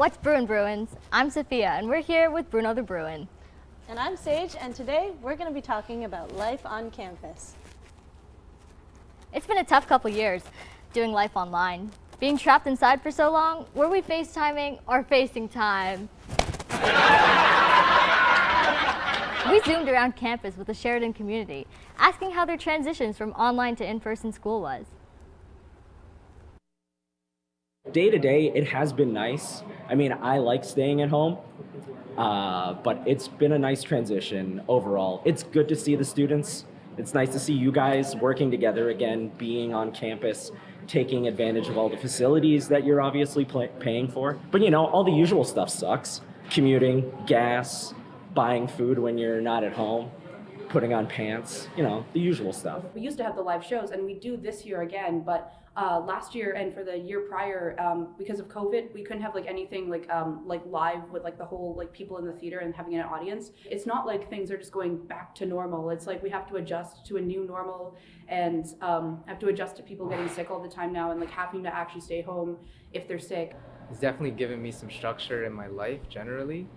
What's Bruin, Bruins? I'm Sophia, and we're here with Bruno the Bruin. And I'm Sage, and today we're going to be talking about life on campus. It's been a tough couple years doing life online. Being trapped inside for so long, were we FaceTiming or facing time? We zoomed around campus with the Sheridan community, asking how their transitions from online to in-person school was. Day to day, it has been nice. I mean, I like staying at home, but it's been a nice transition overall. It's good to see the students. It's nice to see you guys working together again, being on campus, taking advantage of all the facilities that you're obviously paying for. But you know, all the usual stuff sucks. Commuting, gas, buying food when you're not at home, putting on pants, you know, the usual stuff. We used to have the live shows, and we do this year again, but last year and for the year prior, because of COVID, we couldn't have like anything like live with like the whole like people in the theater and having an audience. It's not like things are just going back to normal. It's like we have to adjust to a new normal and have to adjust to people getting sick all the time now and like having to actually stay home if they're sick. It's definitely given me some structure in my life generally.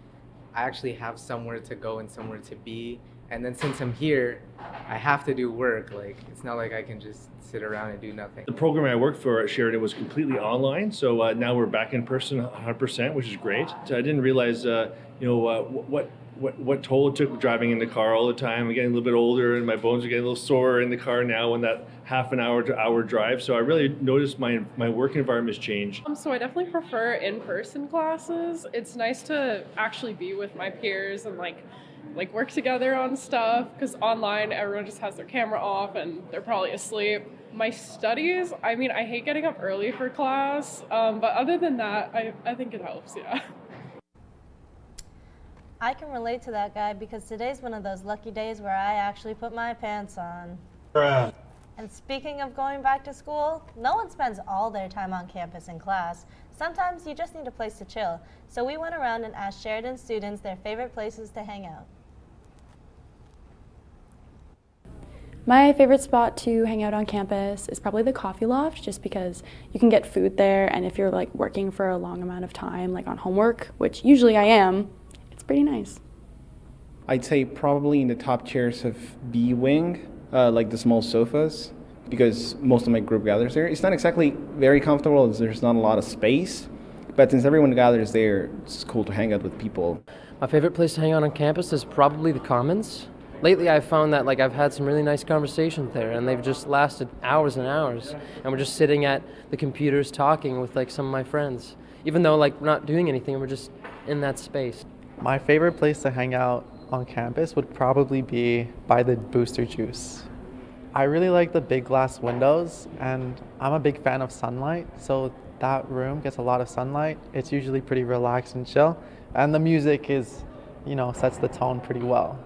I actually have somewhere to go and somewhere to be. And then since I'm here, I have to do work. Like, it's not like I can just sit around and do nothing. The program I worked for at Sheridan was completely online, so now we're back in person 100%, which is great. So I didn't realize, what toll it took driving in the car all the time. I'm getting a little bit older, and my bones are getting a little sore in the car now in that half an hour to hour drive. So I really noticed my work environment has changed. So I definitely prefer in-person classes. It's nice to actually be with my peers and like work together on stuff, because online everyone just has their camera off and they're probably asleep. My studies, I mean, I hate getting up early for class, but other than that, I think it helps, yeah. I can relate to that guy because today's one of those lucky days where I actually put my pants on. Bruh. And speaking of going back to school, no one spends all their time on campus in class. Sometimes you just need a place to chill. So we went around and asked Sheridan students their favorite places to hang out. My favorite spot to hang out on campus is probably the coffee loft, just because you can get food there, and if you're like working for a long amount of time, like on homework, which usually I am, it's pretty nice. I'd say probably in the top chairs of B wing, like the small sofas, because most of my group gathers there. It's not exactly very comfortable, as there's not a lot of space, but since everyone gathers there, it's cool to hang out with people. My favorite place to hang out on campus is probably the Commons. Lately I've found that like I've had some really nice conversations there, and they've just lasted hours and hours, and we're just sitting at the computers talking with like some of my friends, even though like we're not doing anything, we're just in that space. My favorite place to hang out on campus would probably be by the Booster Juice. I really like the big glass windows, and I'm a big fan of sunlight, so that room gets a lot of sunlight. It's usually pretty relaxed and chill, and the music is, sets the tone pretty well.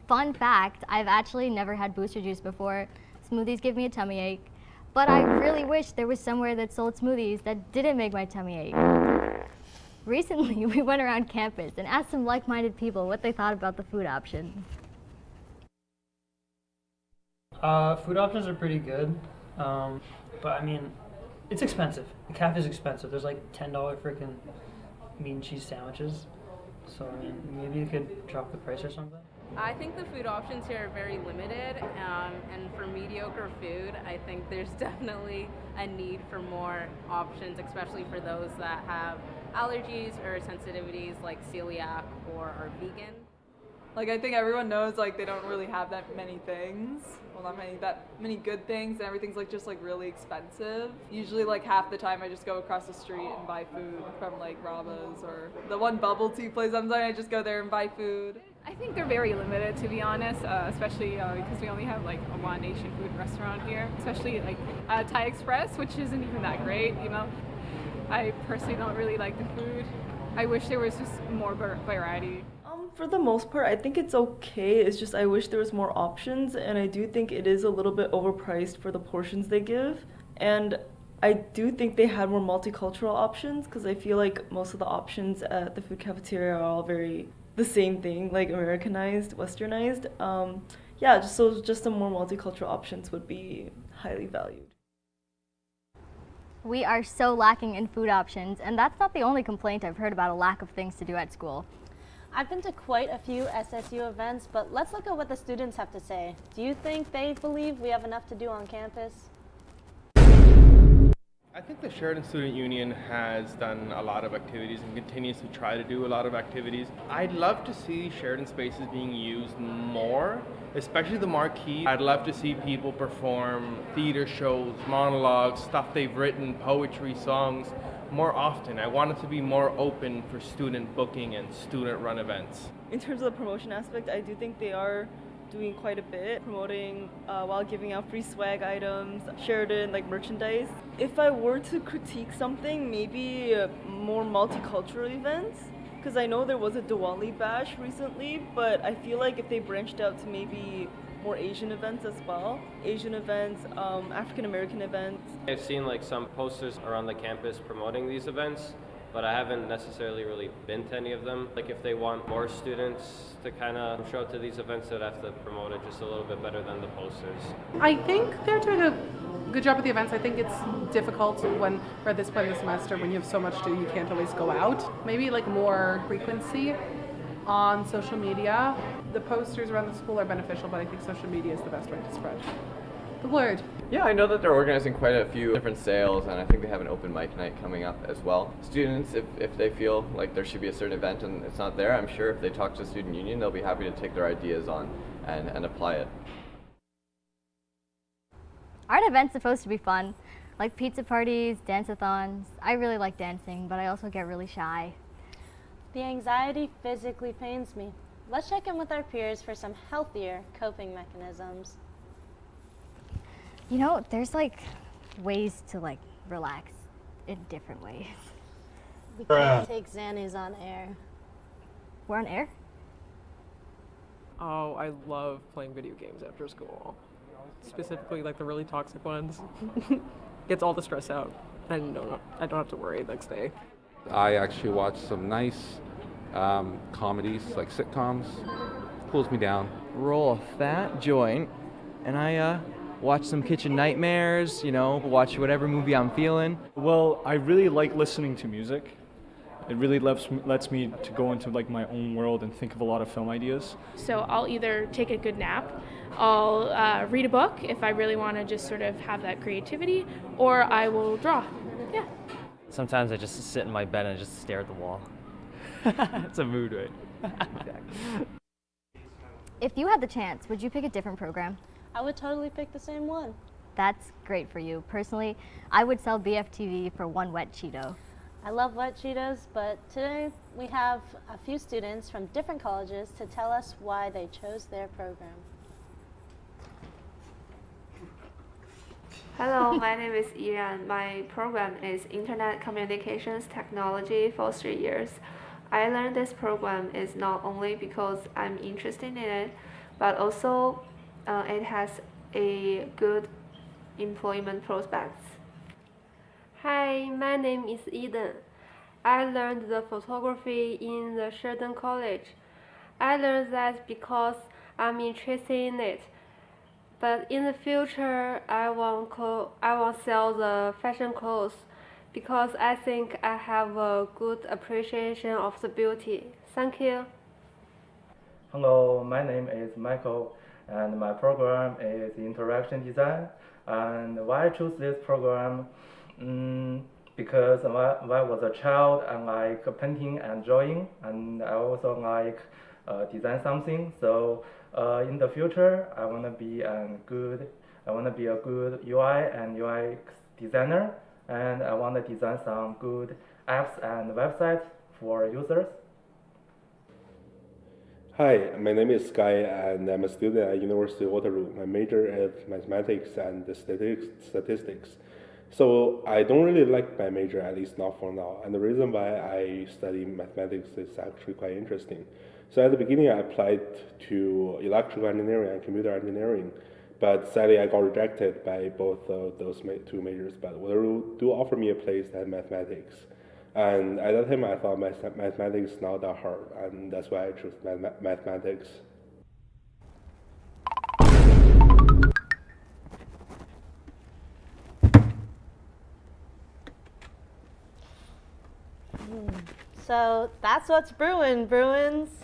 Fun fact, I've actually never had Booster Juice before. Smoothies give me a tummy ache, but I really wish there was somewhere that sold smoothies that didn't make my tummy ache. Recently, we went around campus and asked some like-minded people what they thought about the food options. Food options are pretty good, but I mean, it's expensive. The cafe is expensive. There's like $10 freaking meat and cheese sandwiches. So I mean, maybe you could drop the price or something. I think the food options here are very limited, and for mediocre food, I think there's definitely a need for more options, especially for those that have allergies or sensitivities like celiac or are vegan. Like, I think everyone knows like they don't really have that many things. Well, not that many good things, and everything's like just like really expensive. Usually like half the time I just go across the street and buy food from like Raba's or the one bubble tea place I'm sorry, I just go there and buy food. I think they're very limited, to be honest, especially because we only have like a One Nation food restaurant here, especially like Thai Express, which isn't even that great, I personally don't really like the food. I wish there was just more variety. For the most part, I think it's okay. It's just I wish there was more options, and I do think it is a little bit overpriced for the portions they give. And I do think they had more multicultural options, because I feel like most of the options at the food cafeteria are all very the same thing, like Americanized, westernized. Just some more multicultural options would be highly valued. We are so lacking in food options, and that's not the only complaint I've heard about a lack of things to do at school. I've been to quite a few SSU events, but let's look at what the students have to say. Do you think they believe we have enough to do on campus? I think the Sheridan Student Union has done a lot of activities and continues to try to do a lot of activities. I'd love to see Sheridan spaces being used more, especially the marquee. I'd love to see people perform theater shows, monologues, stuff they've written, poetry, songs, more often. I want it to be more open for student booking and student-run events. In terms of the promotion aspect, I do think they are doing quite a bit, promoting while giving out free swag items, Sheridan like merchandise. If I were to critique something, maybe more multicultural events, because I know there was a Diwali bash recently, but I feel like if they branched out to maybe more Asian events as well, Asian events, African American events. I've seen like some posters around the campus promoting these events, but I haven't necessarily really been to any of them. Like if they want more students to kind of show up to these events, they'd have to promote it just a little bit better than the posters. I think they're doing a good job at the events. I think it's difficult when we're at this point of the semester when you have so much to do, you can't always go out. Maybe like more frequency on social media. The posters around the school are beneficial, but I think social media is the best way to spread the word. Yeah, I know that they're organizing quite a few different sales, and I think they have an open mic night coming up as well. Students, if they feel like there should be a certain event and it's not there, I'm sure if they talk to the student union, they'll be happy to take their ideas on and apply it. Aren't events supposed to be fun? Like pizza parties, dance-a-thons. I really like dancing, but I also get really shy. The anxiety physically pains me. Let's check in with our peers for some healthier coping mechanisms. You know, there's like ways to like relax in different ways. We can't take Xannies on air. We're on air? Oh, I love playing video games after school. Specifically like the really toxic ones. Gets all the stress out. I don't have to worry the next day. I actually watch some nice comedies, like sitcoms. Cools me down. Roll a fat joint, and I watch some Kitchen Nightmares, you know, watch whatever movie I'm feeling. Well, I really like listening to music. It really lets me to go into like my own world and think of a lot of film ideas. So I'll either take a good nap, I'll read a book if I really want to just sort of have that creativity, or I will draw. Yeah. Sometimes I just sit in my bed and just stare at the wall. It's a mood, right? Exactly. If you had the chance, would you pick a different program? I would totally pick the same one. That's great for you. Personally, I would sell BFTV for one wet Cheeto. I love wet Cheetos, but today we have a few students from different colleges to tell us why they chose their program. Hello, my name is Iran. My program is Internet Communications Technology for 3 years. I learned this program is not only because I'm interested in it, but also it has a good employment prospects. Hi, my name is Eden. I learned the photography in the Sheridan College. I learned that because I'm interested in it. But in the future, I want sell the fashion clothes because I think I have a good appreciation of the beauty. Thank you. Hello, my name is Michael, and my program is interaction design. And why I choose this program? Because when I was a child, I like painting and drawing, and I also like design something. So in the future, I want to be a good UI and UX designer, and I want to design some good apps and websites for users. Hi, my name is Sky, and I'm a student at University of Waterloo. My major is mathematics and statistics. So I don't really like my major, at least not for now. And the reason why I study mathematics is actually quite interesting. So at the beginning, I applied to electrical engineering and computer engineering, but sadly I got rejected by both of those two majors. But Waterloo do offer me a place at mathematics. And at that time, I thought mathematics is not that hard, and that's why I chose mathematics. So that's what's brewing, Bruins.